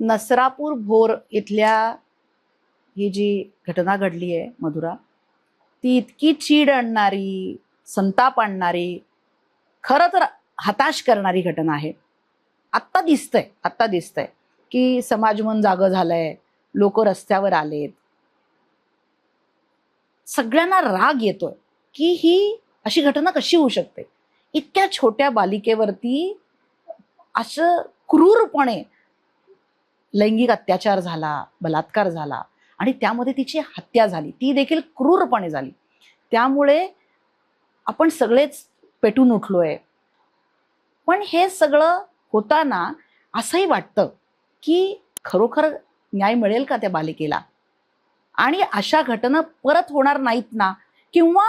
नसरापूर भोर इथल्या ही जी घटना घडली आहे मधुरा, ती इतकी चीड आणणारी, संताप आणणारी, खरं तर हताश करणारी घटना आहे. आत्ता दिसतंय की समाजमन जागं झालंय, लोक रस्त्यावर आलेत. सगळ्यांना राग येतोय की ही अशी घटना कशी होऊ शकते. इतक्या छोट्या बालिकेवरती असं क्रूरपणे लैंगिक अत्याचार झाला, बलात्कार झाला आणि त्यामध्ये तिची हत्या झाली, ती देखील क्रूरपणे झाली. त्यामुळे आपण सगळेच पेटून उठलोय. पण हे सगळं होताना असंही वाटतं की खरोखर न्याय मिळेल का त्या बालिकेला, आणि अशा घटना परत होणार नाहीत ना, किंवा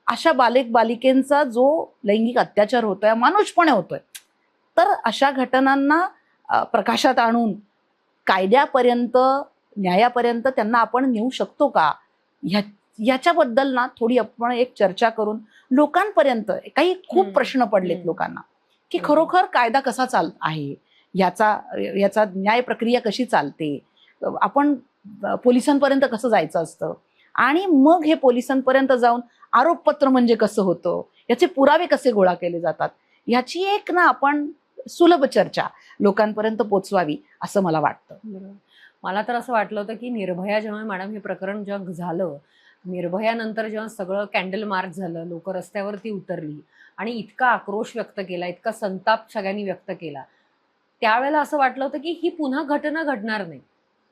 अशा बालिकेंचा जो लैंगिक अत्याचार होतोय मानुषपणे होतोय, तर अशा घटनांना प्रकाशात आणून कायद्यापर्यंत, न्यायापर्यंत त्यांना आपण नेऊ शकतो का, याच्याबद्दल ना थोडी आपण एक चर्चा करून लोकांपर्यंत, काही खूप प्रश्न पडलेत लोकांना की खरोखर कायदा कसा आहे, याचा न्याय प्रक्रिया कशी चालते, आपण पोलिसांपर्यंत कसं जायचं असतं, आणि मग हे पोलिसांपर्यंत जाऊन आरोपपत्र म्हणजे कसं होतं, याचे पुरावे कसे गोळा केले जातात, याची एक ना आपण सुलभ चर्चा लोकांपर्यंत पोचवावी असं मला वाटतं. मला तर असं वाटलं होतं की निर्भया जेव्हा मॅडम हे प्रकरण जेव्हा झालं, निर्भयानंतर जेव्हा सगळं कॅन्डल मार्च झालं, लोक रस्त्यावरती उतरली आणि इतका आक्रोश व्यक्त केला, इतका संताप सगळ्यांनी व्यक्त केला, त्यावेळेला असं वाटलं होतं की ही पुन्हा घटना घडणार नाही,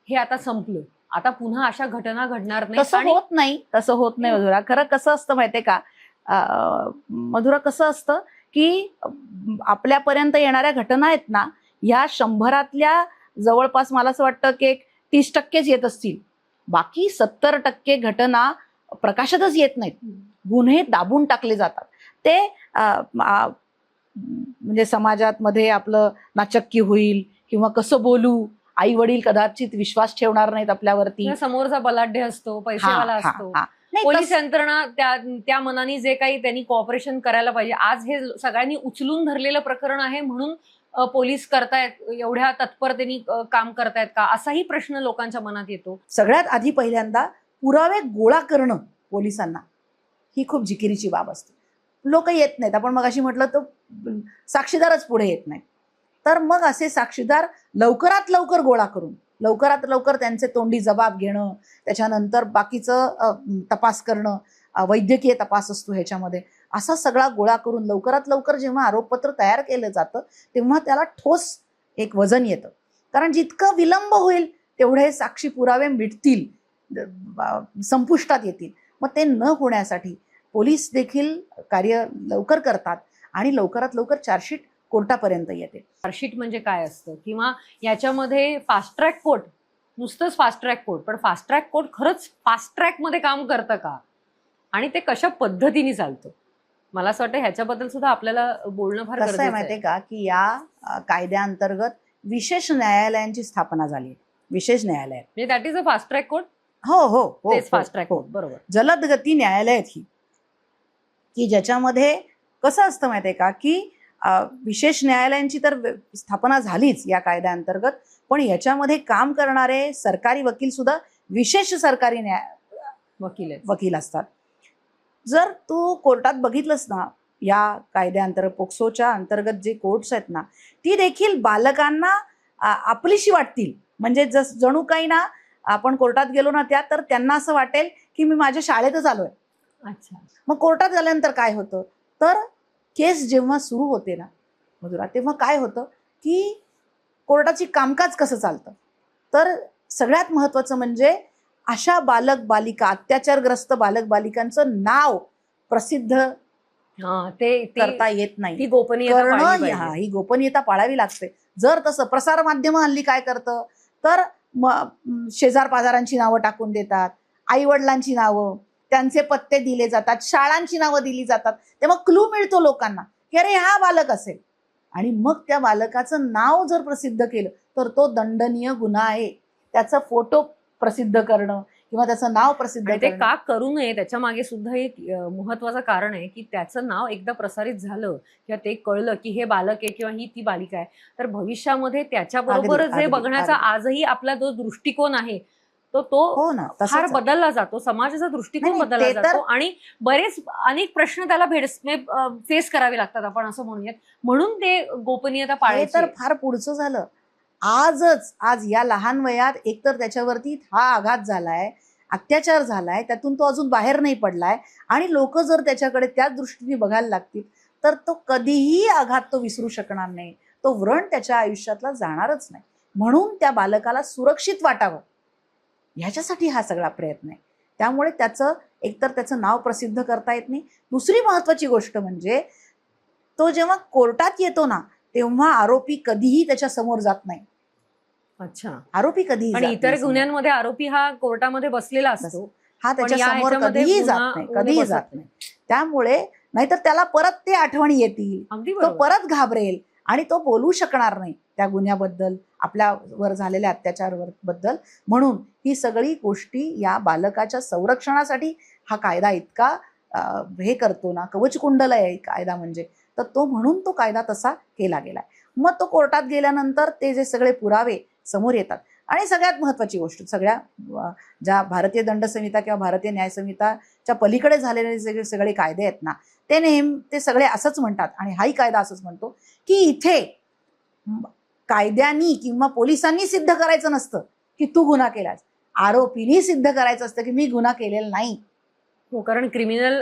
हे आता संपलं, आता पुन्हा अशा घटना घडणार नाही. तसं होत नाही मधुरा. खरं कसं असतं माहितीये का मधुरा, कसं असतं की आपल्यापर्यंत येणाऱ्या घटना आहेत ना, ह्या 100 जवळपास मला असं वाटतं की 30% येत असतील. बाकी 70% घटना प्रकाशातच येत नाहीत, गुन्हे दाबून टाकले जातात. ते म्हणजे समाजात मध्ये आपलं नाचक्की होईल किंवा कसं बोलू, आई वडील कदाचित विश्वास ठेवणार नाहीत आपल्यावरती, समोरचा बलाढ्य असतो, पैसेवाला असतो, पोलीस यंत्रणा त्या मनाने जे काही त्यांनी कॉपरेशन करायला पाहिजे. आज हे सगळ्यांनी उचलून धरलेलं प्रकरण आहे म्हणून पोलीस करतायत, एवढ्या तत्परतेने काम करतायत का, असाही प्रश्न लोकांच्या मनात येतो. सगळ्यात आधी पहिल्यांदा पुरावे गोळा करणं पोलिसांना ही खूप जिकिरीची बाब असते. लोक येत नाहीत, आपण मग अशी म्हटलं तर साक्षीदारच पुढे येत नाहीत. तर मग असे साक्षीदार लवकरात लवकर गोळा करून लवकरात लवकर त्यांचे तोंडी जबाब घेणं, त्याच्यानंतर बाकीचं तपास करणं, वैद्यकीय तपास असतो ह्याच्यामध्ये, असा सगळा गोळा करून लवकरात लवकर जेव्हा आरोपपत्र तयार केलं जातं तेव्हा त्याला ठोस एक वजन येतं. कारण जितकं विलंब होईल तेवढे साक्षी पुरावे मिटतील, संपुष्टात येतील. मग ते न होण्यासाठी पोलीस देखील कार्य लवकर करतात आणि लवकरात लवकर चार्जशीट कोर्टापर्यंत येते. चार्जशीट म्हणजे काय असतं, किंवा याच्यामध्ये फास्ट ट्रॅक कोर्ट, नुसतंच फास्ट ट्रॅक कोर्ट, पण फास्ट ट्रॅक कोर्ट खरंच फास्ट ट्रॅक मध्ये काम करतं का, आणि ते कशा पद्धतीने चालतं, मला असं वाटतं ह्याच्याबद्दल सुद्धा आपल्याला बोलणं फार गरजेचं आहे. माहितीये का की या कायद्याअंतर्गत विशेष न्यायालयांची स्थापना झाली. विशेष न्यायालय म्हणजे that is a fast track court. हो, फास्ट ट्रॅक कोर्ट, बरोबर. जलद गती न्यायालय ही, की ज्याच्यामध्ये कसं असतं माहितीये का की विशेष न्यायालयांची तर स्थापना झालीच या कायद्याअंतर्गत, पण याच्यामध्ये काम करणारे सरकारी वकील सुद्धा विशेष सरकारी वकील असतात. जर तू कोर्टात बघितलंस ना, या कायद्याअंतर्गत पोक्सोच्या अंतर्गत जे कोर्ट्स आहेत ना, ती देखील बालकांना आपलीशी वाटतील. म्हणजे जणू काही ना, आपण कोर्टात गेलो ना तर त्यांना असं वाटेल की मी माझ्या शाळेतच आलोय. अच्छा. मग कोर्टात गेल्यानंतर काय होतं, तर केस जेव्हा सुरू होते ना मधुरा, तेव्हा काय होतं की कोर्टाची कामकाज कसं चालतं, तर सगळ्यात महत्वाचं म्हणजे अशा बालिका, अत्याचारग्रस्त बालिकांचं नाव प्रसिद्ध करता येत नाही. ही गोपनीयता पाळावी लागते. जर तसं प्रसार माध्यम हल्ली काय करतं, तर शेजार पाजारांची नावं टाकून देतात, आई वडिलांची नावं, त्यांचे पत्ते दिले जातात, शाळांची नावं दिली जातात. तेव्हा क्लू मिळतो लोकांना की अरे हा बालक असेल, आणि मग त्या बालकाचं नाव जर प्रसिद्ध केलं तर तो दंडनीय गुन्हा आहे. त्याचा फोटो प्रसिद्ध करणं किंवा त्याचं नाव प्रसिद्ध आणि ते करणे. का करू नये त्याच्या मागे सुद्धा एक महत्वाचं कारण आहे की त्याचं नाव एकदा प्रसारित झालं किंवा ते कळलं की हे बालक आहे किंवा ही ती बालिका आहे, तर भविष्यामध्ये त्याच्याबरोबर अगदी, जे अगदी, बघण्याचा अगदी. आजही आपला जो दृष्टिकोन आहे तो हो ना, फार तसंच आहे. बदलला जातो, समाजाचा नाही, दृष्टिकोन नाही, बदलला ते तर जातो आणि अनेक प्रश्न त्याला फेस करावे लागतात, आपण असं म्हणूयात. म्हणून ते गोपनीयता हे पाळायची तर फार पुढचं झालं. आज या लहान वयात एकतर त्याच्यावरती हा आघात झालाय, अत्याचार झालाय, त्यातून तो अजून बाहेर नाही पडलाय आणि लोक जर त्याच्याकडे त्याच दृष्टीने बघायला लागतील तर तो कधीही आघात तो विसरू शकणार नाही. तो व्रण त्याच्या आयुष्यातला जाणारच नाही. म्हणून त्या बालकाला सुरक्षित वाटावं ह्याच्यासाठी हा सगळा प्रयत्न आहे. त्यामुळे एकतर त्याचं नाव प्रसिद्ध करता येत नाही. दुसरी महत्वाची गोष्ट म्हणजे तो जेव्हा कोर्टात येतो ना तेव्हा आरोपी कधीही त्याच्या समोर जात नाही. अच्छा. आरोपी कधीही आणि जात इतर नाही समोर. गुन्ह्यांमध्ये आरोपी हा कोर्टामध्ये बसलेला असतो, हा पण त्याच्या या समोर ह्याच्यामध्ये कधीही गुन्हा जात नाही, वगैरे कधीही बसत जात नाही. नाही. त्यामुळे नाहीतर त्याला परत ते आठवणी येतील, अगदी तो बरोबर. परत घाबरेल आणि तो बोलू शकणार नाही त्या गुन्ह्याबद्दल, आपल्यावर झालेल्या अत्याचार बद्दल. म्हणून ही सगळी गोष्टी या बालकाच्या संरक्षणासाठी हा कायदा इतका हे करतो ना, कवचकुंडल आहे कायदा म्हणजे. तर म्हणून तो कायदा तसा केला गेलाय. मग तो कोर्टात गेल्यानंतर ते जे सगळे पुरावे समोर येतात आणि सगळ्यात महत्वाची गोष्ट, ज्या भारतीय दंड संहिता किंवा भारतीय न्याय संहिताच्या पलीकडे झालेले सगळे कायदे आहेत ना, ते सगळे असंच म्हणतात आणि हाही कायदा असंच म्हणतो की इथे कायद्यांनी किंवा पोलिसांनी सिद्ध करायचं नसतं की तू गुन्हा केलास, आरोपींनी सिद्ध करायचं असतं की मी गुन्हा केलेला नाही. हो, कारण क्रिमिनल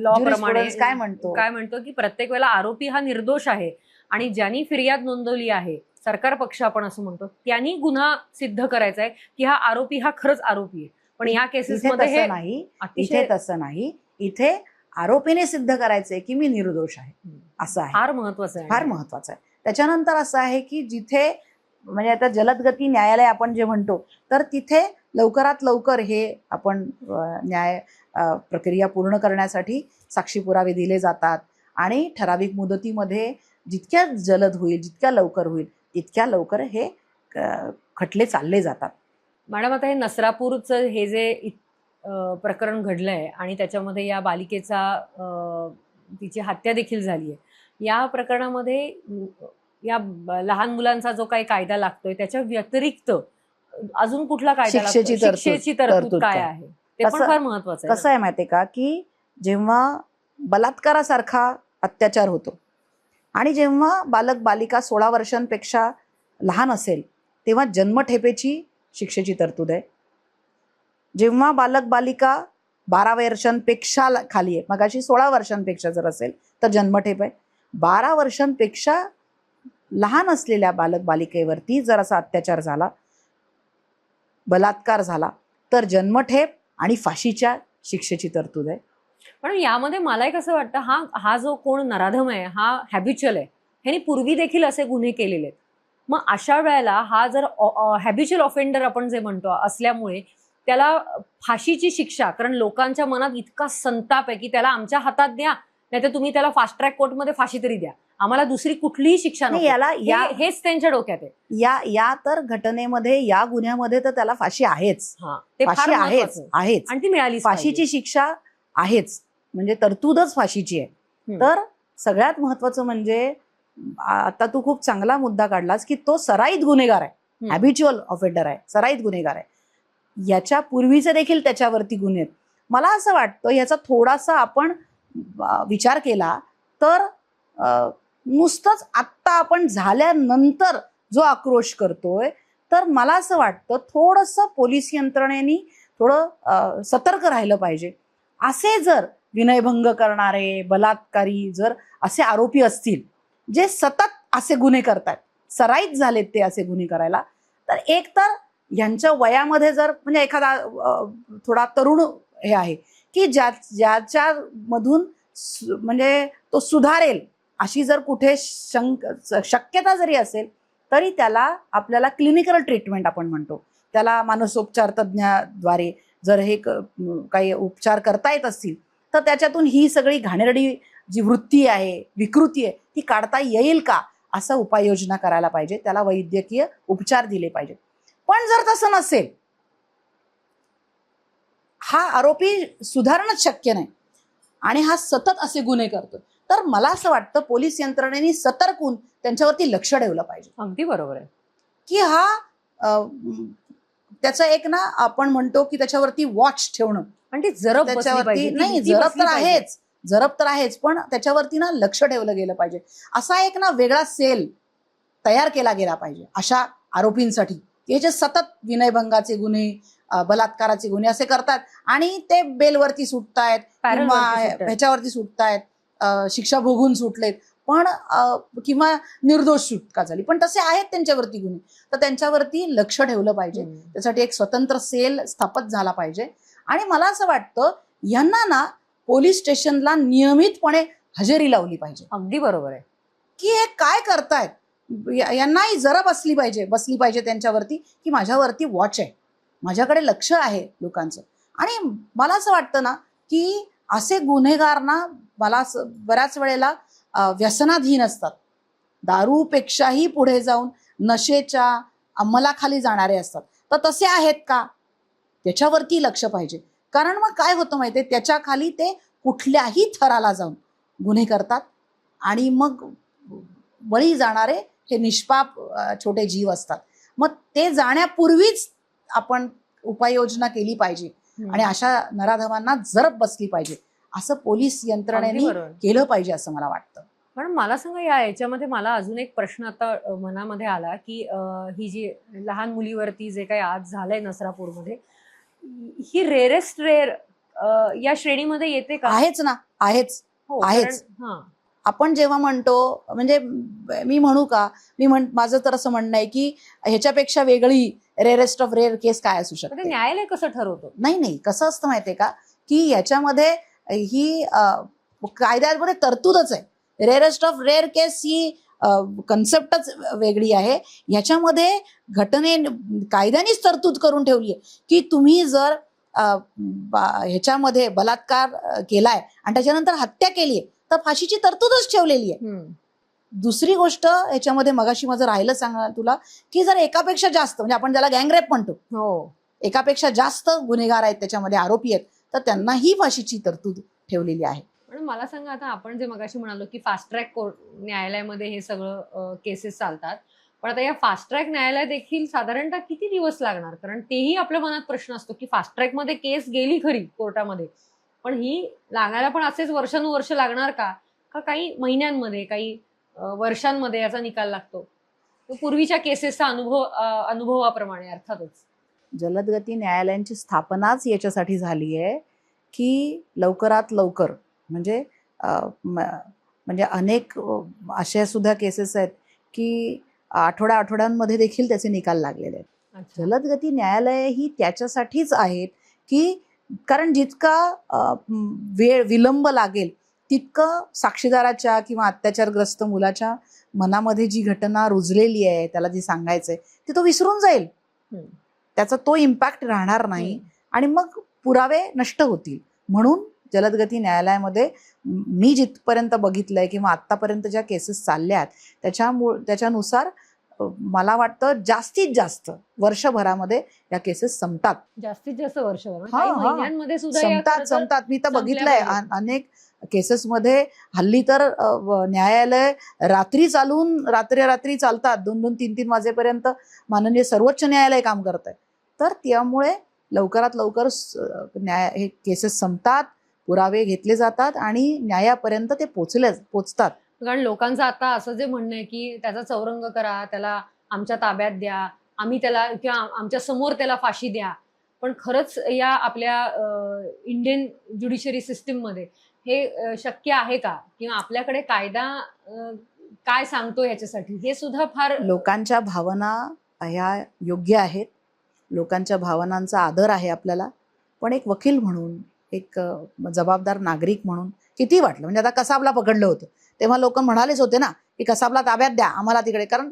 लॉ प्रमाणे काय म्हणतो की प्रत्येक वेळेला आरोपी हा निर्दोष आहे आणि ज्यांनी फिर्याद नोंदवली आहे, सरकार पक्ष आपण असं म्हणतो, त्यांनी गुन्हा सिद्ध करायचा आहे की हा आरोपी हा खरंच आरोपी आहे. पण या केसेसमध्ये हे इथे तसं नाही. इथे आरोपीने सिद्ध करायचंय की मी निर्दोष आहे, असं आहे. फार महत्वाचं आहे. फार महत्वाचं आहे. त्याच्यानंतर असं आहे की जिथे म्हणजे आता जलदगती न्यायालय आपण जे म्हणतो, तर तिथे लवकरात लवकर हे आपण न्याय प्रक्रिया पूर्ण करण्यासाठी साक्षी पुरावे दिले जातात आणि ठराविक मुदतीमध्ये जितक्या जलद होईल, जितक्या लवकर होईल, तितक्या लवकर हे खटले चालले जातात. मॅडम, आता हे नसरापूरचं हे जे प्रकरण घडलंय आणि त्याच्यामध्ये या बालिकेचा तिची हत्या देखील झाली आहे, या प्रकरणामध्ये या लहान मुलांचा जो काही कायदा लागतोय त्याच्या व्यतिरिक्त अजून कुठला कायदा लागतो? शिक्षेची तरतूद काय आहे ते पण फार महत्वाचं आहे. कसं आहे माहितीये का की जेव्हा बलात्कारासारखा अत्याचार होतो आणि जेव्हा बालक बालिका 16 वर्षांपेक्षा लहान असेल तेव्हा जन्मठेपेची शिक्षेची तरतूद आहे. जेव्हा बालक बालिका 12 वर्षांपेक्षा खाली आहे, मगाशी 16 वर्षांपेक्षा जर असेल तर जन्मठेप आहे. 12 वर्षांपेक्षा लहान असलेल्या बालक बालिकेवरती जर असा अत्याचार झाला, बलात्कार झाला, तर जन्मठेप आणि फाशीच्या शिक्षेची तरतूद आहे. पण यामध्ये मला एक असं वाटतं, हा जो कोण नराधम आहे हा हॅबिच्युअल आहे, ह्यानी पूर्वी देखील असे गुन्हे केलेले आहेत. मग अशा वेळेला हा जर हॅबिच्युअल ऑफेंडर आपण जे म्हणतो असल्यामुळे त्याला फाशीची शिक्षा, कारण लोकांच्या मनात इतका संताप आहे की त्याला आमच्या हातात द्या, नाही तर तुम्ही त्याला फास्ट ट्रॅक कोर्टमध्ये फाशी तरी द्या, आम्हाला दुसरी कुठलीही शिक्षा नाही. नको, हेच त्यांच्या डोक्यात आहे. या तर घटनेमध्ये, या गुन्ह्यामध्ये तर त्याला फाशी आहेच. ते फाशी आहेच आणि ती मिळाली, फाशीची शिक्षा आहेच, म्हणजे तरतूदच फाशीची आहे. तर सगळ्यात महत्वाचं म्हणजे आता तू खूप चांगला मुद्दा काढलास की तो सराईत गुन्हेगार आहे, हॅबिच्युअल ऑफेंडर आहे, सराईत गुन्हेगार आहे. याच्या पूर्वीचे देखील त्याच्यावरती गुन्हे आहेत. मला असं वाटतं याचा थोडासा आपण विचार केला तर नुसतंच आत्ता आपण झाल्यानंतर जो आक्रोश करतोय, तर मला असं वाटतं थोडंसं पोलीस यंत्रणेनी थोडं सतर्क राहिलं पाहिजे. असे जर विनयभंग करणारे, बलात्कारी जर असे आरोपी असतील जे सतत असे गुन्हे करतात, सराईत झालेत ते असे गुन्हे करायला, तर एक तर यांच्या वयामध्ये जर म्हणजे एखादा थोडा तरुण हे आहे की ज्याच्या मधून म्हणजे तो सुधारेल अशी जर कुठे शक्यता जरी असेल, तरी त्याला आपल्याला क्लिनिकल ट्रीटमेंट आपण म्हणतो, त्याला मानसोपचार तज्ज्ञाद्वारे जर हे काही उपचार करता येत असतील तर त्याच्यातून ही सगळी घाणेरडी जी वृत्ती आहे, विकृती आहे, ती काढता येईल का, असं उपाययोजना करायला पाहिजे. त्याला वैद्यकीय उपचार दिले पाहिजेत. पण जर तसं नसेल हा आरोपी सुधारणंच शक्य नाही आणि हा सतत असे गुन्हे करतो. तर मला असं वाटतं पोलीस यंत्रणेने सतर्क होऊन त्यांच्यावरती लक्ष ठेवलं पाहिजे अगदी बरोबर आहे. की हा त्याचं एक ना आपण म्हणतो की त्याच्यावरती वॉच ठेवणं. आणि ती जरब बसली त्याच्यावरती पाहिजे, ती नाही, भीती जरब बसली तर पाहिजे. आहेच, जरब तर आहेच, पण त्याच्यावरती ना लक्ष ठेवलं गेलं पाहिजे. असा एक ना वेगळा सेल तयार केला गेला पाहिजे अशा आरोपींसाठी, हे जे सतत विनयभंगाचे गुन्हे, बलात्काराचे गुन्हे असे करतात आणि ते बेलवरती सुटतायत किंवा पॅरोलवरती सुटतायत. ह्याच्यावरती सुटतायत, शिक्षा भोगून सुटलेत, पण किंवा निर्दोष सुटका झाली, पण तसे आहेत त्यांच्यावरती गुन्हे. तर त्यांच्यावरती लक्ष ठेवलं पाहिजे. त्यासाठी एक स्वतंत्र सेल स्थापित झाला पाहिजे. आणि मला असं वाटतं यांना ना पोलीस स्टेशनला नियमितपणे हजेरी लावली पाहिजे अगदी बरोबर आहे. की हे काय करतायत. यांनाही जरा बसली पाहिजे त्यांच्यावरती की माझ्यावरती वॉच आहे, माझ्याकडे लक्ष आहे लोकांचं. आणि मला असं वाटतं ना की असे गुन्हेगार ना मला बऱ्याच वेळेला व्यसनाधीन असतात, दारूपेक्षाही पुढे जाऊन नशेच्या अंमलाखाली जाणारे असतात. तर तसे आहेत का, त्याच्यावरती लक्ष पाहिजे. कारण मग काय होतं माहितीये, त्याच्या खाली ते कुठल्याही थराला जाऊन गुन्हे करतात आणि मग बळी जाणारे हे निष्पाप छोटे जीव असतात. मग ते जाण्यापूर्वीच आपण उपाययोजना केली पाहिजे आणि अशा नराधमांना जरब बसली पाहिजे. असं पोलीस यंत्रणेने केलं पाहिजे असं मला वाटतं. पण मला सांगा, याच्यामध्ये मला अजून एक प्रश्न आता मनामध्ये आला की ही जी लहान मुलीवरती जे काही आज झालंय नसरापूरमध्ये, ही रेअरेस्ट रेअर या श्रेणीमध्ये येते का? आहेच ना, आहेच. आपण जेव्हा म्हणतो, म्हणजे मी म्हणू का, माझं तर असं म्हणणं आहे की ह्याच्यापेक्षा वेगळी रेअरेस्ट ऑफ रेअर केस काय असू शकते. न्यायालय कसं ठरवतं? नाही, कसं असतं माहितीये का की याच्यामध्ये ही कायद्यामध्ये तरतूदच आहे. रेअरेस्ट ऑफ रेअर केस ही कन्सेप्टच वेगळी आहे. ह्याच्यामध्ये कायद्यानेच तरतूद करून ठेवली आहे की तुम्ही जर ह्याच्यामध्ये बलात्कार केलाय आणि त्याच्यानंतर हत्या केली आहे तर फाशीची तरतूदच ठेवलेली आहे. दुसरी गोष्ट ह्याच्यामध्ये मगाशी माझं राहिलं सांगा तुला की जर एकापेक्षा जास्त, म्हणजे आपण ज्याला गँगरेप म्हणतो, एकापेक्षा जास्त गुन्हेगार आहेत त्याच्यामध्ये, आरोपी आहेत, तर त्यांनाही फाशीची तरतूद ठेवलेली आहे. पण मला सांगा, आता आपण जे मगाशी म्हणालो की फास्ट ट्रॅक न्यायालयामध्ये हे सगळं केसेस चालतात, पण आता या फास्ट ट्रॅक न्यायालय देखील साधारणतः किती दिवस लागणार? कारण तेही आपल्या मनात प्रश्न असतो की फास्ट ट्रॅक मध्ये केस गेली खरी कोर्टामध्ये, पण ही लागायला पण असेच वर्षानुवर्ष लागणार का काही महिन्यांमध्ये, काही वर्षांमध्ये याचा निकाल लागतो? पूर्वीच्या केसेसचा अनुभवाप्रमाणे अर्थातच. जलदगती न्यायालयांची स्थापनाच याच्यासाठी झाली आहे की लवकरात लवकर, म्हणजे अनेक अशा सुद्धा केसेस आहेत की आठवड्यांमध्ये देखील त्याचे निकाल लागलेले आहेत. जलदगती न्यायालय ही त्याच्यासाठीच आहेत की कारण जितका वेळ विलंब लागेल तितकं साक्षीदाराच्या किंवा अत्याचारग्रस्त मुलाच्या मनामध्ये जी घटना रुजलेली आहे, त्याला जी सांगायचंय ते तो विसरून जाईल, त्याचा तो इम्पॅक्ट राहणार नाही आणि मग पुरावे नष्ट होतील. म्हणून जलदगती न्यायालयामध्ये मी जिथपर्यंत बघितलंय किंवा आतापर्यंत ज्या केसेस चालल्यात त्याच्यानुसार मला वाटतं जास्तीत जास्त वर्षभरामध्ये या केसेस संपतात. जास्तीत जास्त वर्षभर संपतात. मी तर बघितलंय अनेक केसेसमध्ये हल्ली तर न्यायालय रात्री चालून रात्री चालतात, 2-2, 3-3 वाजेपर्यंत माननीय सर्वोच्च न्यायालय काम करत आहे. तर त्यामुळे लवकरात लवकर हे केसेस संपतात, पुरावे घेतले जातात आणि न्यायापर्यंत ते पोचतात. कारण लोकांचं आता असं जे म्हणणं आहे की त्याचा चौरंग करा, त्याला आमच्या ताब्यात द्या, आम्ही त्याला किंवा आमच्या समोर त्याला फाशी द्या. पण खरंच या आपल्या इंडियन ज्युडिशरी सिस्टीम मध्ये हे शक्य आहे का, किंवा आपल्याकडे कायदा काय सांगतो याच्यासाठी, हे सुद्धा फार. लोकांच्या भावना ह्या योग्य आहेत, लोकांच्या भावनांचा आदर आहे आपल्याला, पण एक वकील म्हणून, एक जबाबदार नागरिक म्हणून किती वाटलं. म्हणजे आता कसाबला पकडलं होतं तेव्हा लोक म्हणालेच होते ना की कसाबला ताब्यात द्या आम्हाला तिकडे, कारण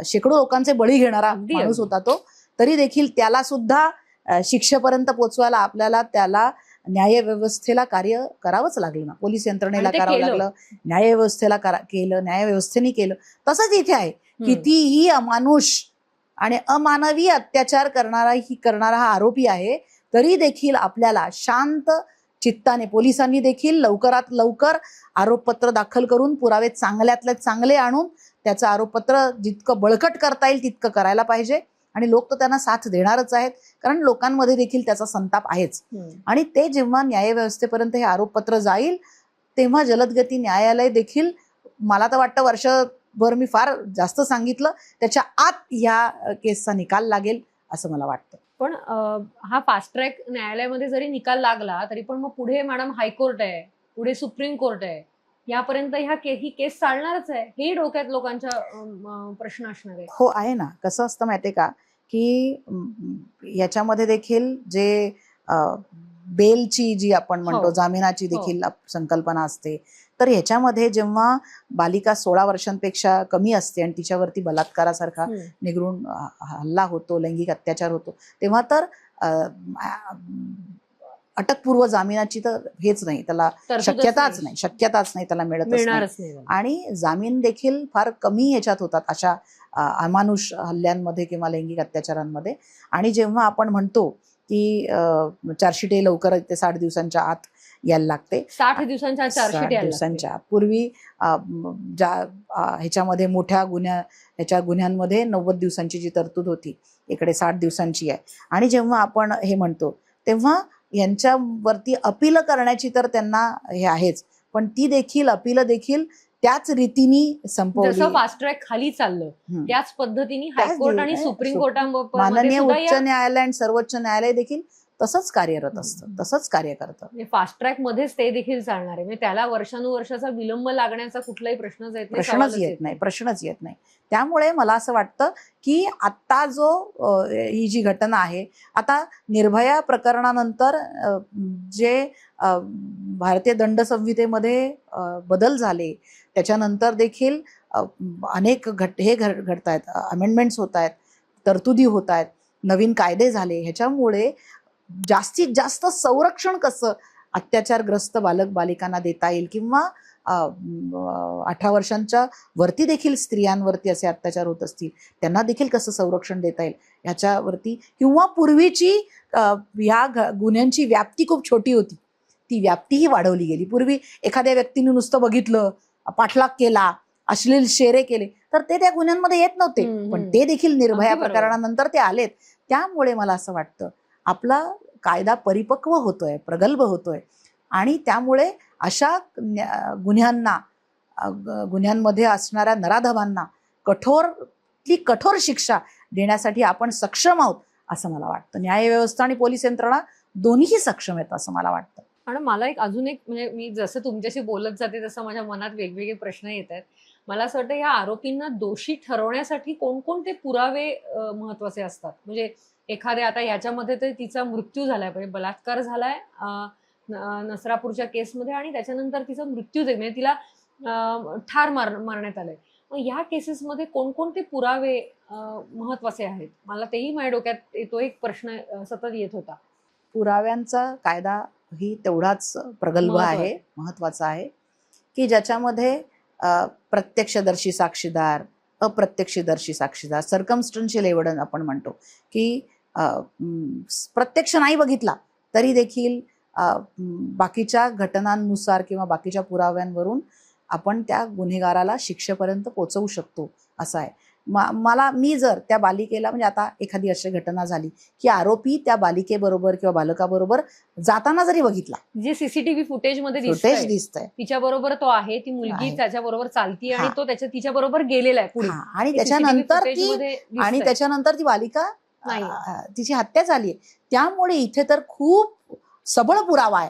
शेकडो लोकांचे बळी घेणारा माणूस होता तो. तरी देखील त्याला सुद्धा शिक्षेपर्यंत पोचवायला आपल्याला त्याला न्यायव्यवस्थेला कार्य करावंच लागलं ना, पोलीस यंत्रणेला करावं लागलं, न्यायव्यवस्थेला केलं, न्यायव्यवस्थेने केलं. तसंच इथे आहे, कितीही अमानुष आणि अमानवी अत्याचार करणारा हा आरोपी आहे तरी देखील आपल्याला शांत चित्ताने पोलिसांनी देखील लवकरात लवकर आरोपपत्र दाखल करून पुरावे चांगल्यातले चांगले आणून त्याचं आरोपपत्र जितकं बळकट करता येईल तितकं करायला पाहिजे. आणि लोक तर त्यांना साथ देणारच आहेत, कारण लोकांमध्ये देखील त्याचा संताप आहेच. आणि ते जेव्हा न्यायव्यवस्थेपर्यंत हे आरोपपत्र जाईल तेव्हा जलदगती न्यायालय देखील, मला तर वाटतं वर्षभर मी फार जास्त सांगितलं, त्याच्या आत या केसचा निकाल लागेल असं मला वाटतं. पण हा फास्ट ट्रॅक न्यायालयामध्ये जरी निकाल लागला तरी पण मग पुढे मॅडम हायकोर्ट आहे, पुढे सुप्रीम कोर्ट आहे, यापर्यंत ही केस चालणारच आहे, हे डोक्यात लोकांच्या प्रश्न असणार आहे. हो आहे ना. कसं असतं माहितीये का की याच्यामध्ये देखील जे बेलची जी आपण म्हणतो जामिनाची देखील संकल्पना असते, तर ह्याच्यामध्ये जेव्हा बालिका 16 वर्षांपेक्षा कमी असते आणि तिच्यावरती बलात्कारासारखा निगडून हल्ला होतो, लैंगिक अत्याचार होतो, तेव्हा तर अटकपूर्व जामिनाची तर हेच नाही, त्याला शक्यताच नाही, त्याला मिळतच नाही. आणि जामीन देखील फार कमी ह्याच्यात होतात अशा अमानुष हल्ल्यांमध्ये किंवा लैंगिक अत्याचारांमध्ये. आणि जेव्हा आपण म्हणतो की चार्जशीट लवकर ते 60 दिवसांच्या आत यायला लागते, 60 दिवसांच्या दिवसांच्या आत. पूर्वी ह्याच्यामध्ये मोठ्या गुन्ह्यांमध्ये 90 दिवसांची जी तरतूद होती, इकडे 60 दिवसांची आहे. आणि जेव्हा आपण हे म्हणतो तेव्हा यांच्यावरती अपील करण्याची तर त्यांना हे आहेच, पण ती देखील अपील देखील त्याच रीतीने संपवली. जसं फास्ट ट्रॅक खाली चाललं त्याच पद्धतीने हायकोर्ट आणि सुप्रीम कोर्टामध्ये माननीय उच्च न्यायालय आणि सर्वोच्च न्यायालय देखील तसंच कार्यरत असतं, तसंच कार्य करतं. फास्ट ट्रॅक मध्येच ते देखील चालणार आहे, म्हणजे त्याला वर्षानुवर्षाचा विलंब लागण्याचा कुठलाही प्रश्नच येत नाही. त्यामुळे मला असं वाटतं की आता ही जी घटना आहे, आता निर्भया प्रकरणानंतर जे भारतीय दंड संहितेमध्ये बदल झाले, त्याच्यानंतर देखील अनेक घडत आहेत, अमेंडमेंट्स होत आहेत, तरतुदी होत आहेत, नवीन कायदे झाले. ह्याच्यामुळे जास्तीत जास्त संरक्षण कसं अत्याचारग्रस्त बालक बालिकांना देता येईल, किंवा 18 वर्षांच्या वरती देखील स्त्रियांवरती असे अत्याचार होत असतील त्यांना देखील कसं संरक्षण देता येईल ह्याच्यावरती, किंवा पूर्वीची ह्या गुन्ह्यांची व्याप्ती खूप छोटी होती, ती व्याप्तीही वाढवली गेली. पूर्वी एखाद्या व्यक्तीने नुसतं बघितलं, पाठलाग केला, अश्लील शेरे केले तर ते त्या गुन्ह्यांमध्ये येत नव्हते, पण ते देखील निर्भया प्रकरणानंतर ते आलेत. त्यामुळे मला असं वाटतं आपला कायदा परिपक्व होतोय, प्रगल्भ होतोय, आणि त्यामुळे अशा गुन्ह्यांमध्ये असणाऱ्या नराधमांना कठोर शिक्षा देण्यासाठी आपण सक्षम आहोत असं मला वाटतं. न्यायव्यवस्था आणि पोलीस यंत्रणा दोन्हीही सक्षम आहेत असं मला वाटतं. आणि मला अजून एक म्हणजे मी जसं तुमच्याशी बोलत जाते तसं माझ्या मनात वेगवेगळे प्रश्न येत आहेत. मला असं वाटतं या आरोपींना दोषी ठरवण्यासाठी कोणकोणते पुरावे महत्वाचे असतात, म्हणजे एखाद्या आता याच्यामध्ये तर तिचा मृत्यू झालाय, म्हणजे बलात्कार झालाय नसरापूरच्या केसमध्ये आणि त्याच्यानंतर तिचा मृत्यू म्हणजे तिला ठार मारण्यात आलंय. मग या केसेसमध्ये कोणकोणते पुरावे महत्वाचे आहेत, मला तेही माझ्या डोक्यात तो एक प्रश्न सतत येत होता. पुराव्यांचा कायदा ही तेवढाच प्रगल्भ आहे, महत्वाचा आहे, की ज्याच्यामध्ये प्रत्यक्षदर्शी साक्षीदार, अप्रत्यक्षदर्शी साक्षीदार, सर्कमस्टन्शियल एव्हिडन्स आपण म्हणतो, की प्रत्यक्ष नाही बघितला तरी देखील बाकीच्या घटनांनुसार किंवा बाकीच्या पुराव्यांवरून आपण त्या गुन्हेगाराला शिक्षेपर्यंत पोहोचवू शकतो असं आहे. मी जर त्या बालिकेला, म्हणजे आता एखादी अशी घटना झाली की आरोपी त्या बालिकेबरोबर किंवा बालकाबरोबर जाताना जरी बघितला, जे सीसीटीव्ही फुटेज मध्ये दिसतंय तिच्या बरोबर तो आहे, ती मुलगी त्याच्याबरोबर चालती आणि तो तिच्या बरोबर गेलेला आहे पुढे, आणि त्याच्यानंतर ती बालिका तिची हत्या झाली. त्यामुळे इथे तर खूप सबळ पुरावा आहे,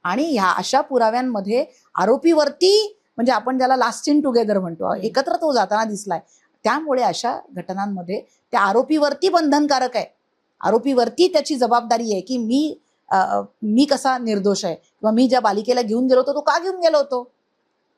आणि ह्या अशा पुराव्यांमध्ये आरोपीवरती, म्हणजे आपण ज्याला लास्ट इन टुगेदर म्हणतो, एकत्र तो जाताना दिसलाय, त्यामुळे अशा घटनांमध्ये त्या आरोपीवरती बंधनकारक आहे, आरोपीवरती त्याची जबाबदारी आहे की मी कसा निर्दोष आहे, किंवा मी ज्या बालिकेला घेऊन गेलो होतो तो का घेऊन गेलो होतो,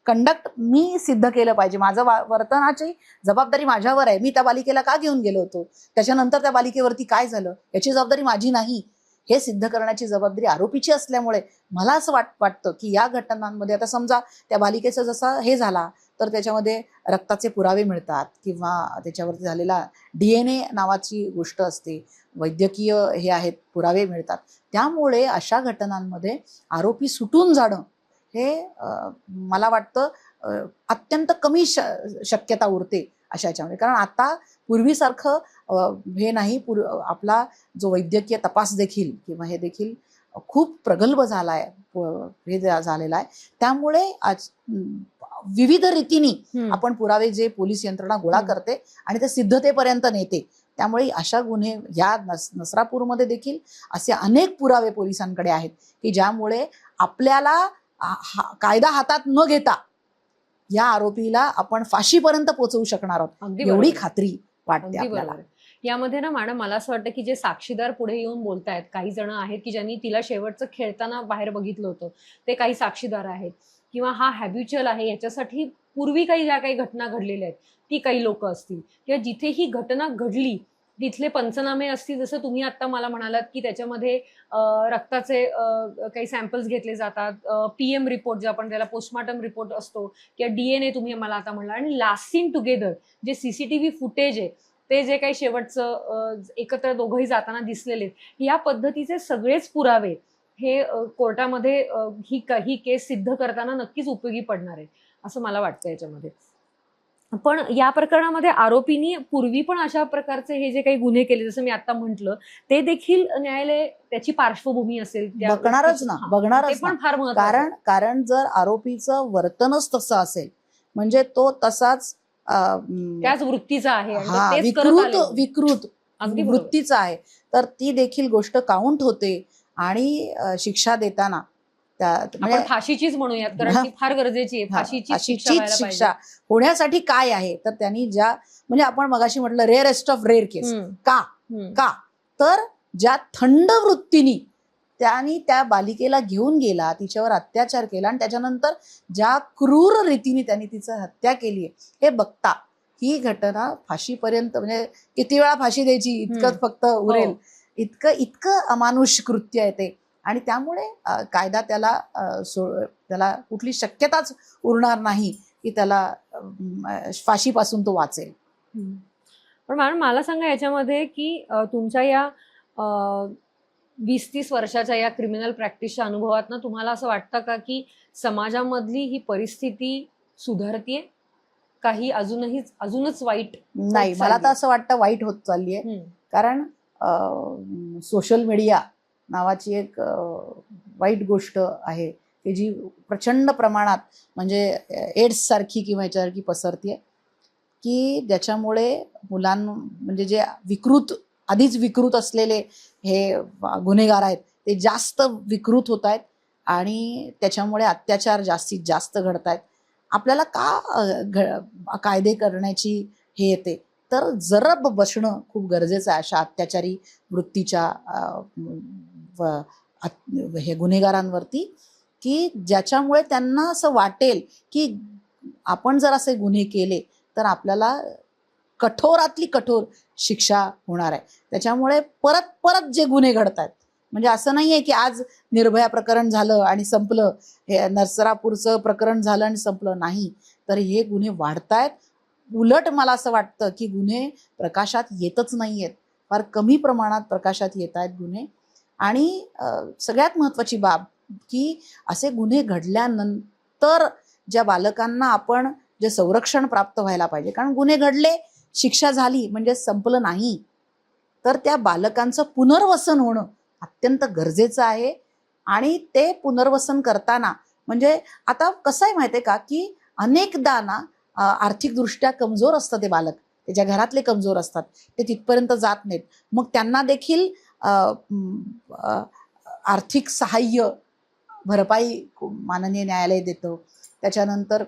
कंडक्ट मी सिद्ध केलं पाहिजे, माझं वर्तनाची जबाबदारी माझ्यावर आहे, मी त्या बालिकेला का घेऊन गेलो होतो, त्याच्यानंतर त्या बालिकेवरती काय झालं याची जबाबदारी माझी नाही, हे सिद्ध करण्याची जबाबदारी आरोपीची असल्यामुळे मला असं वाटतं की या घटनांमध्ये, आता समजा त्या बालिकेचा जसा हे झाला, तर त्याच्यामध्ये रक्ताचे पुरावे मिळतात किंवा त्याच्यावरती झालेला DNA नावाची गोष्ट असते, वैद्यकीय हे आहेत पुरावे मिळतात. त्यामुळे अशा घटनांमध्ये आरोपी सुटून जाणं हे मला वाटतं अत्यंत कमी शक्यता उरते अशा याच्यामध्ये. कारण आता पूर्वीसारखं हे नाही, आपला जो वैद्यकीय तपास देखील किंवा हे देखील खूप प्रगल्भ झाला आहे, हे झालेला आहे. त्यामुळे आज विविध रीतीने आपण पुरावे जे पोलीस यंत्रणा गोळा करते आणि ते सिद्धतेपर्यंत नेते. त्यामुळे अशा गुन्हे या नसरापूरमध्ये देखील असे अनेक पुरावे पोलिसांकडे आहेत की ज्यामुळे आपल्याला कायदा हातात न घेता या आरोपीला आपण फाशीपर्यंत पोहोचवू शकणार आहोत, एवढी खात्री वाटते आपल्याला. यामध्ये ना मॅडम मला असं वाटतं की जे साक्षीदार पुढे येऊन बोलतायत, काही जण आहेत की ज्यांनी तिला शेवटचं खेळताना बाहेर बघितलं होतं, ते काही साक्षीदार आहेत, किंवा हा हॅबिच्युअल आहे याच्यासाठी पूर्वी काही ज्या काही घटना घडलेल्या आहेत ती काही लोक असतील, किंवा जिथे ही घटना घडली तिथले पंचनामे असतील, जसं तुम्ही आता मला म्हणालात की त्याच्यामध्ये रक्ताचे काही सॅम्पल्स घेतले जातात, PM रिपोर्ट जे आपण त्याला पोस्टमॉर्टम रिपोर्ट असतो, किंवा DNA तुम्ही मला आता म्हणला, आणि लास्ट सीन टुगेदर जे CCTV फुटेज आहे ते जे काही शेवटचं एकत्र दोघंही जाताना दिसलेले, या पद्धतीचे सगळेच पुरावे हे कोर्टामध्ये ही केस सिद्ध करताना नक्कीच उपयोगी पडणार आहे असं मला वाटतं याच्यामध्ये. पण या प्रकरणामध्ये आरोपींनी पूर्वी पण अशा प्रकारचे हे जे काही गुन्हे केले, जसं मी आता म्हटलं, ते देखील न्यायालय त्याची पार्श्वभूमी असेल बघणारच ना, बघणारच पण फार महत्त्वाचं. कारण जर आरोपीचं वर्तनच तसं असेल म्हणजे तो तसाच त्याच वृत्तीचा आहे, विकृत वृत्तीचा आहे, तर ती देखील गोष्ट काउंट होते आणि शिक्षा देताना आपण फाशीचीच म्हणूयात, कारण ती फार गरजेची आहे. फाशीचीच शिक्षा होण्यासाठी काय आहे, तर त्यांनी ज्या म्हणजे आपण मगाशी म्हटलं रेअरेस्ट ऑफ रेअर केस, का तर ज्या थंड वृत्तीने त्यांनी त्या बालिकेला घेऊन गेला, तिच्यावर अत्याचार केला आणि त्याच्यानंतर ज्या क्रूर रीतीने त्यांनी तिचं हत्या केली हे बघता ही घटना फाशीपर्यंत, म्हणजे किती वेळा फाशी द्यायची इतकं फक्त उरेल, इतकं अमानुष कृत्य आहे ते. आणि त्यामुळे कायदा त्याला कुठली शक्यताच उरणार नाही की त्याला फाशीपासून तो वाचेल. पण मॅडम मला सांगा याच्यामध्ये की तुमच्या या 20-30 वर्षाच्या या क्रिमिनल प्रॅक्टिसच्या अनुभवात ना तुम्हाला असं वाटतं का की समाजामधली ही परिस्थिती सुधारतीये, काही अजूनच वाईट? नाही, मला तर असं वाटतं वाईट होत चालली आहे. कारण सोशल मीडिया नावाची एक वाईट गोष्ट आहे की जी प्रचंड प्रमाणात म्हणजे एड्स सारखी किंवा याच्यासारखी पसरतीये, की ज्याच्यामुळे म्हणजे जे आधीच विकृत असलेले हे गुन्हेगार आहेत ते जास्त विकृत होत आहेत आणि त्याच्यामुळे अत्याचार जास्तीत जास्त घडत आहेत. आपल्याला का कायदे करण्याची हे येते, तर जरब बसणं खूप गरजेचं आहे अशा अत्याचारी वृत्तीच्या हे गुन्हेगारांवरती, की ज्याच्यामुळे त्यांना असं वाटेल की आपण जर असे गुन्हे केले तर आपल्याला कठोरातली कठोर शिक्षा होणार आहे. त्याच्यामुळे परत परत जे गुन्हे घडत आहेत, म्हणजे असं नाही आहे की आज निर्भया प्रकरण झालं आणि संपलं, हे नरसरापूरचं प्रकरण झालं आणि संपलं, नाही, तर हे गुन्हे वाढतायत. उलट मला असं वाटतं की गुन्हे प्रकाशात येतच नाही आहेत, फार कमी प्रमाणात प्रकाशात येत आहेत गुन्हे. आणि सगळ्यात महत्त्वाची बाब की असे गुन्हे घडल्यानंतर ज्या बालकांना आपण जे संरक्षण प्राप्त व्हायला पाहिजे, कारण गुन्हे घडले, शिक्षा झाली म्हणजे संपलं नाही, तर त्या बालकांचं पुनर्वसन होणं अत्यंत गरजेचं आहे. आणि ते पुनर्वसन करताना म्हणजे आता कसं आहे माहिती आहे का की अनेकदा ना आर्थिकदृष्ट्या कमजोर असतं ते बालक, त्याच्या घरातले कमजोर असतात, ते तिथपर्यंत जात नाहीत, मग त्यांना देखील आर्थिक सहाय्य भरपाई माननीय न्यायालय देतं. त्याच्यानंतर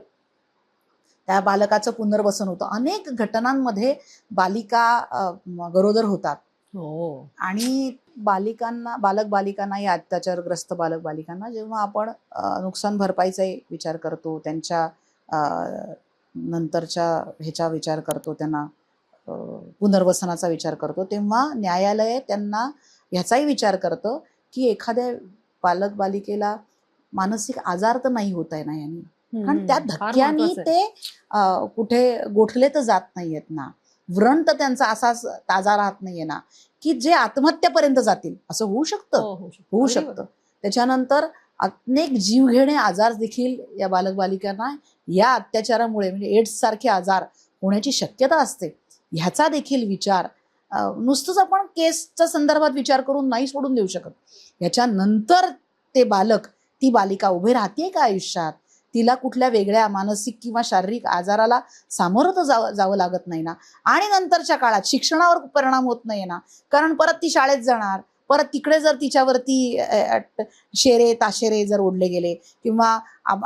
त्या बालकाचं पुनर्वसन होतं. अनेक घटनांमध्ये बालिका गरोदर होतात आणि बालक बालिकांना या अत्याचारग्रस्त बालक बालिकांना जेव्हा आपण नुकसान भरपाईचाही विचार करतो, त्यांच्या नंतरच्या ह्याचा विचार करतो, त्यांना पुनर्वसनाचा विचार करतो, तेव्हा न्यायालय त्यांना ह्याचाही विचार करतं की एखाद्या बालक बालिकेला मानसिक आजार तर नाही होत आहे ना यांनी, कारण त्या फार धक्क्यानी महत्वाचं आहे. ते कुठे गोठले तर जात नाहीयेत ना, व्रण तर त्यांचा असाच ताजा राहत नाहीये ना, की जे आत्महत्येपर्यंत जातील. असं होऊ शकतं, हो, होऊ शकतं. होऊ अगदी शकतं. त्याच्यानंतर अनेक जीवघेणे आजार देखील या बालक बालिकांना या अत्याचारामुळे म्हणजे एड्स सारखे आजार होण्याची शक्यता असते. ह्याचा देखील विचार नुसतंच आपण केसच्या संदर्भात विचार करून नाही सोडून देऊ शकत. ह्याच्यानंतर ते बालक, ती बालिका उभे राहते का आयुष्यात? तिला कुठल्या वेगळ्या मानसिक किंवा शारीरिक आजाराला सामोरं तर जावं लागत नाही ना. आणि नंतरच्या काळात शिक्षणावर परिणाम होत नाही ना, कारण परत ती शाळेत जाणार, परत तिकडे जर तिच्यावरती शेरे ताशेरे जर ओढले गेले किंवा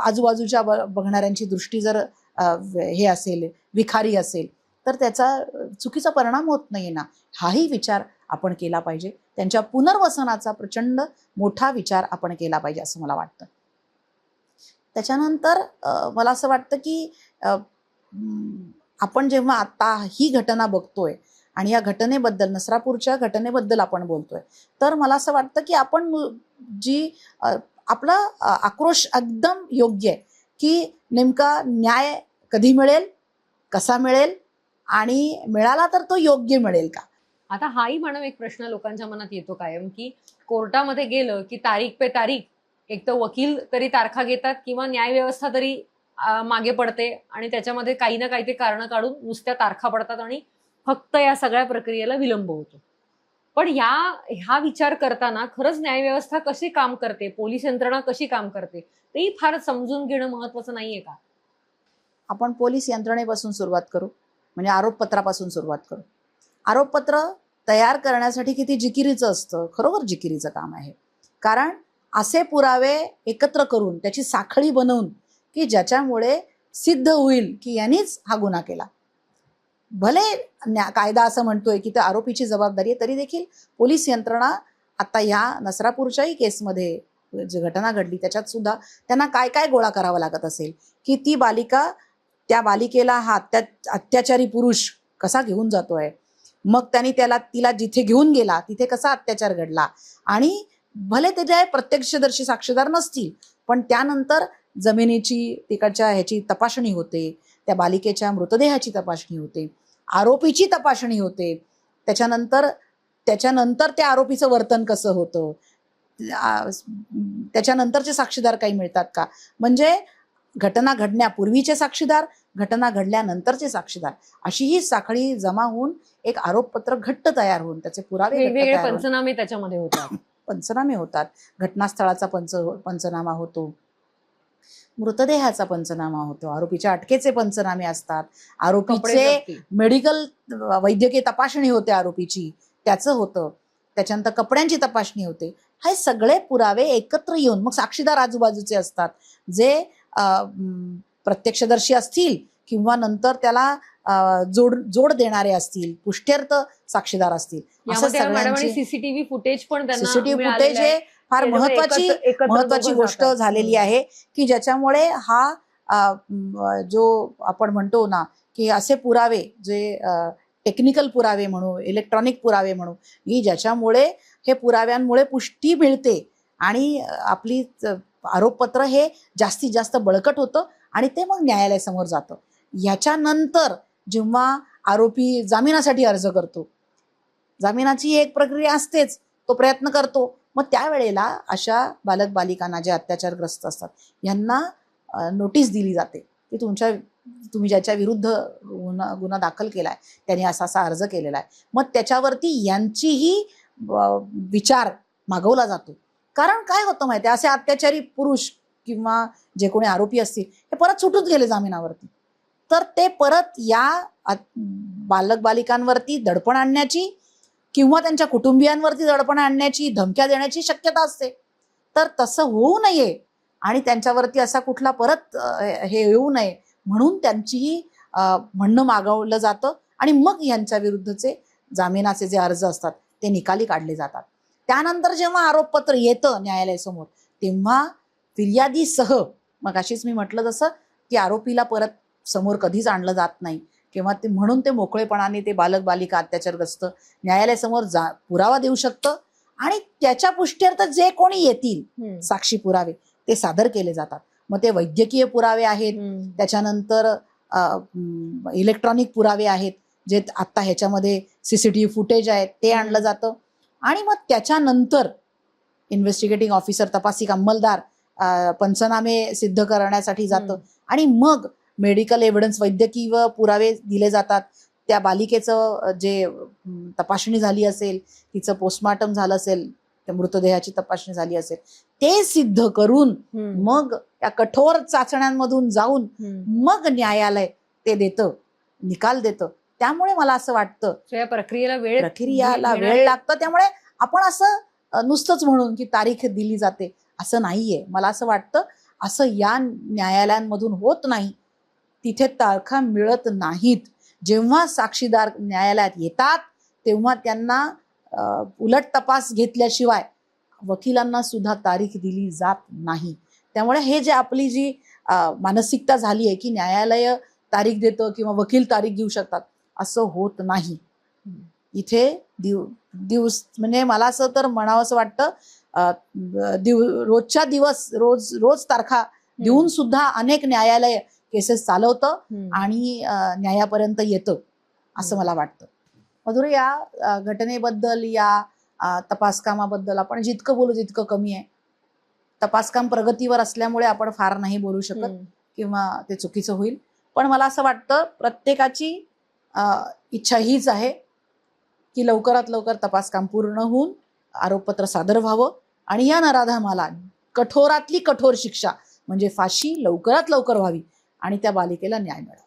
आजूबाजूच्या बघणाऱ्यांची दृष्टी जर हे असेल, विखारी असेल, तर त्याचा चुकीचा परिणाम होत नाही ना. हाही विचार आपण केला पाहिजे. त्यांच्या पुनर्वसनाचा प्रचंड मोठा विचार आपण केला पाहिजे असं मला वाटतं. त्याच्यानंतर मला असं वाटतं की आपण जेव्हा आता ही घटना बघतोय आणि या घटनेबद्दल, नसरापूरच्या घटनेबद्दल आपण बोलतोय, तर मला असं वाटतं की आपण जी आपला आक्रोश एकदम योग्य आहे की नेमका न्याय कधी मिळेल, कसा मिळेल आणि मिळाला तर तो योग्य मिळेल का. आता हाही मॅडम एक प्रश्न लोकांच्या मनात येतो कायम, की कोर्टामध्ये गेलं की तारीख पे तारीख, एक तर वकील तरी तारखा घेतात किंवा न्यायव्यवस्था तरी मागे पडते आणि त्याच्यामध्ये काही ना काही ते कारण काढून नुसत्या तारखा पडतात आणि फक्त या सगळ्या प्रक्रियेला विलंब होतो. पण हा विचार करताना खरंच न्यायव्यवस्था कशी काम करते, पोलीस यंत्रणा कशी काम करते, तेही फार समजून घेणं महत्वाचं नाहीये का? आपण पोलीस यंत्रणेपासून सुरुवात करू, म्हणजे आरोपपत्रापासून सुरुवात करू. आरोपपत्र तयार करण्यासाठी किती जिकिरीचं असतं, खरोखर जिकिरीचं काम आहे. कारण असे पुरावे एकत्र करून त्याची साखळी बनवून की ज्याच्यामुळे सिद्ध होईल की यांनीच हा गुन्हा केला. भले कायदा असं म्हणतोय की त्या आरोपीची जबाबदारी आहे, तरी देखील पोलीस यंत्रणा आता ह्या नसरापूरच्याही केसमध्ये जी घटना घडली त्याच्यात सुद्धा त्यांना काय काय गोळा करावा लागत असेल की ती बालिका, त्या बालिकेला हा अत्याचारी पुरुष कसा घेऊन जातोय, मग त्यांनी तिला जिथे घेऊन गेला तिथे कसा अत्याचार घडला, आणि भले त्याचे प्रत्यक्षदर्शी साक्षीदार नसतील पण त्यानंतर जमिनीची तिकडच्या ह्याची तपासणी होते, त्या बालिकेच्या मृतदेहाची तपासणी होते, आरोपीची तपासणी होते, त्याच्यानंतर त्या आरोपीचं वर्तन कसं होतं, त्याच्यानंतरचे साक्षीदार काही मिळतात का, म्हणजे घटना घडण्यापूर्वीचे साक्षीदार, घटना घडल्यानंतरचे साक्षीदार, अशी ही साखळी जमा होऊन एक आरोपपत्र घट्ट तयार होऊन त्याचे पुरावे वेगवेगळे पंचनामे त्याच्यामध्ये होतात. पंचनामे होतात. घटनास्थळाचा पंचनामा होतो, मृतदेहाचा पंचनामा होतो, आरोपीच्या अटकेचे पंचनामे असतात, आरोपीचे मेडिकल वैद्यकीय तपासणी होते आरोपीची, त्याचं होतं, त्याच्यानंतर कपड्यांची तपासणी होते. हे सगळे पुरावे एकत्र येऊन मग साक्षीदार आजूबाजूचे असतात जे प्रत्यक्षदर्शी असतील किंवा नंतर त्याला जोड देणारे असतील, पुष्ट्यर्थ साक्षीदार असतील. सीसीटीव्ही फुटेज पण सीसीटीव्ही फुटेज हे फार महत्वाची गोष्ट झालेली आहे की ज्याच्यामुळे हा जो आपण म्हणतो ना की असे पुरावे जे टेक्निकल पुरावे म्हणू, इलेक्ट्रॉनिक पुरावे म्हणू, की ज्याच्यामुळे हे पुराव्यांमुळे पुष्टी मिळते आणि आपली आरोपपत्र हे जास्तीत जास्त बळकट होतं आणि ते मग न्यायालयासमोर जातं. ह्याच्यानंतर जेव्हा आरोपी जामिनासाठी अर्ज करतो, जामिनाची एक प्रक्रिया असतेच, तो प्रयत्न करतो, मग त्यावेळेला अशा बालक बालिकांना जे अत्याचारग्रस्त असतात यांना नोटीस दिली जाते की तुम्ही ज्याच्या विरुद्ध गुन्हा दाखल केलाय त्यांनी असा अर्ज केलेला आहे, मग त्याच्यावरती यांचीही विचार मागवला जातो. कारण काय होतं माहिती आहे, असे अत्याचारी पुरुष किंवा जे कोणी आरोपी असतील हे परत सुटून गेले जामिनावरती, तर ते परत या बालक बालिकांवरती दडपण आणण्याची किंवा त्यांच्या कुटुंबियांवरती दडपण आणण्याची, धमक्या देण्याची शक्यता असते. तर तसं होऊ नये आणि त्यांच्यावरती असा कुठला परत हे येऊ नये म्हणून त्यांचीही म्हणणं मागवलं जातं आणि मग यांच्या विरुद्धचे जामिनाचे जे अर्ज असतात ते निकाली काढले जातात. त्यानंतर जेव्हा आरोपपत्र येतं न्यायालयासमोर तेव्हा फिर्यादीसह, मग अशीच मी म्हटलं जसं की आरोपीला परत समोर कधीच आणलं जात नाही किंवा म्हणून ते मोकळेपणाने ते बालक बालिका अत्याचारग्रस्त न्यायालयासमोर पुरावा देऊ शकतं आणि त्याच्या पुष्ट्यर्थ जे कोणी येतील साक्षी पुरावे ते सादर केले जातात. मग ते वैद्यकीय पुरावे आहेत, त्याच्यानंतर इलेक्ट्रॉनिक पुरावे आहेत, जे आता ह्याच्यामध्ये सीसीटीव्ही फुटेज आहे ते आणलं जातं. आणि मग त्याच्यानंतर इन्व्हेस्टिगेटिंग ऑफिसर, तपासिक अंमलदार पंचनामे सिद्ध करण्यासाठी जातं. आणि मग मेडिकल एव्हिडन्स, वैद्यकीय पुरावे दिले जातात. त्या बालिकेचं जे तपासणी झाली असेल, तिचं पोस्टमॉर्टम झालं असेल, त्या मृतदेहाची तपासणी झाली असेल, ते सिद्ध करून मग त्या कठोर चाचण्यांमधून जाऊन मग न्यायालय ते देतं, निकाल देतं. त्यामुळे मला असं वाटतं या प्रक्रियेला वेळ लागतं. त्यामुळे आपण असं नुसतंच म्हणून की तारीख दिली जाते असं नाहीये. मला असं वाटतं असं या न्यायालयांमधून होत नाही. तिथे तारखा मिळत नाहीत. जेव्हा साक्षीदार न्यायालयात येतात तेव्हा त्यांना उलट तपास घेतल्याशिवाय वकिलांना सुद्धा तारीख दिली जात नाही. त्यामुळे हे जे आपली जी मानसिकता झाली आहे की न्यायालय तारीख देतं किंवा वकील तारीख घेऊ शकतात, असं होत नाही. इथे दिवस म्हणजे मला असं तर म्हणावं असं वाटतं, रोजच्या दिवस रोज तारखा देऊन सुद्धा अनेक न्यायालय केसेस चालवतं आणि न्यायापर्यंत येतं असं मला वाटतं. मधुर, या घटनेबद्दल, या तपासकामाबद्दल आपण जितकं बोलू तितकं कमी आहे. तपासकाम प्रगतीवर असल्यामुळे आपण फार नाही बोलू शकत किंवा ते चुकीचं होईल. पण मला असं वाटतं प्रत्येकाची इच्छा हीच आहे की लवकरात लवकर तपासकाम पूर्ण होऊन आरोपपत्र सादर व्हावं आणि या नराधमाला कठोरातली कठोर शिक्षा म्हणजे फाशी लवकरात लवकर व्हावी आणि त्या बालिकेला न्याय मिळावा.